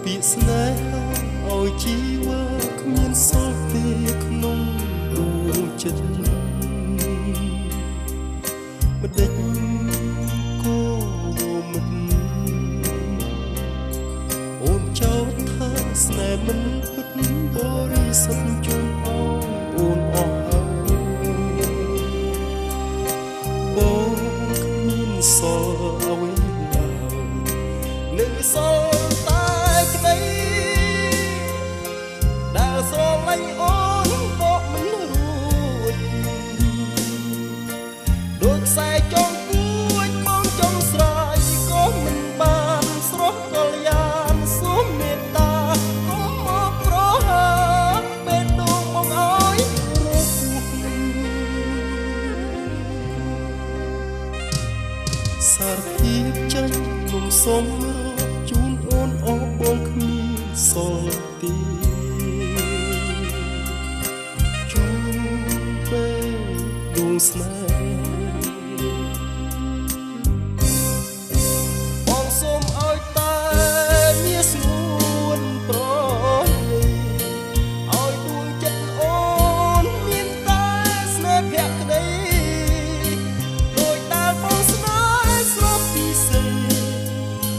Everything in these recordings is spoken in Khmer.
ពាក្យស្នេហាឲ្យជីវិតគ្មានសល់ទេក្នុងដួងចិត្តមិនដេចក៏មិនអូនចោទថាស្នេហ៍មិនពិតបរិសុទ្ធជូនឲ្យអូនអស់បងគ្មានសល់អ្វីឡើយនៅសល់តែក្តីដែលស្រឡាញ់អូនបកមិនរួចដូចខ្សែចងគួចមកចង់ស្រ័យក៏មិនបានស្រស់កលយានសូមមេត្តាកុំមកប្រហើពេលដងមកឲ្យរស់សារភាពចាញ់ខ្ញុំសូមរកជូនអូនអស់បងគ្មានសល់ទេជូនពេលដួងស្នេហ៍បងសូមឲ្យតែមានស្ងួនប្រឲ្យដួងចិត្តអូនមានតែស្នេហ៍ភក្តីដោយដែលបងស្នេហ៍ស្រស់ពីសេ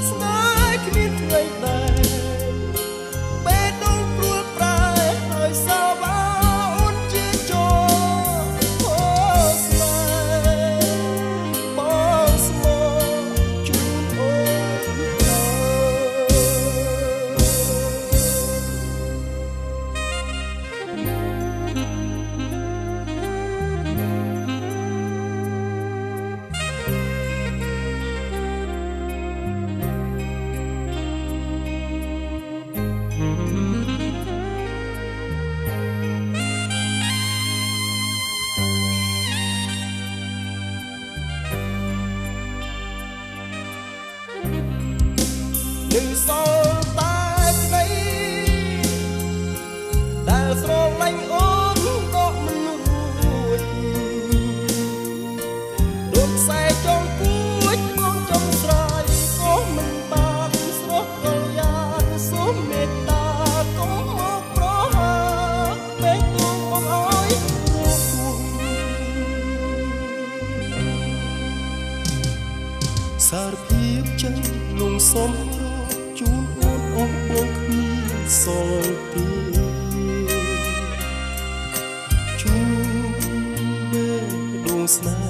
ស្នេហ៍គ្មានថ្ងៃដែរពេលដងព្រួលប្រែហើយសាបាអូនជាចោអូស្នេហ៍បងស្មោជូនអូនៅសល់តែក្តីដែលស្រឡាញ់អូនក៏មិនរួចដូចខ្សែចងគួចមកចង់ស្រ័យក៏មិនបានស្រស់កលយានសូមមេត្តាកុំមកប្រហើពេលដួងមកឲ្យរស់សារភាពចាញ់លងសំរកជូនអូនអស់បងគ្មានសល់ទេជូនពេលដួងស្នេហ៍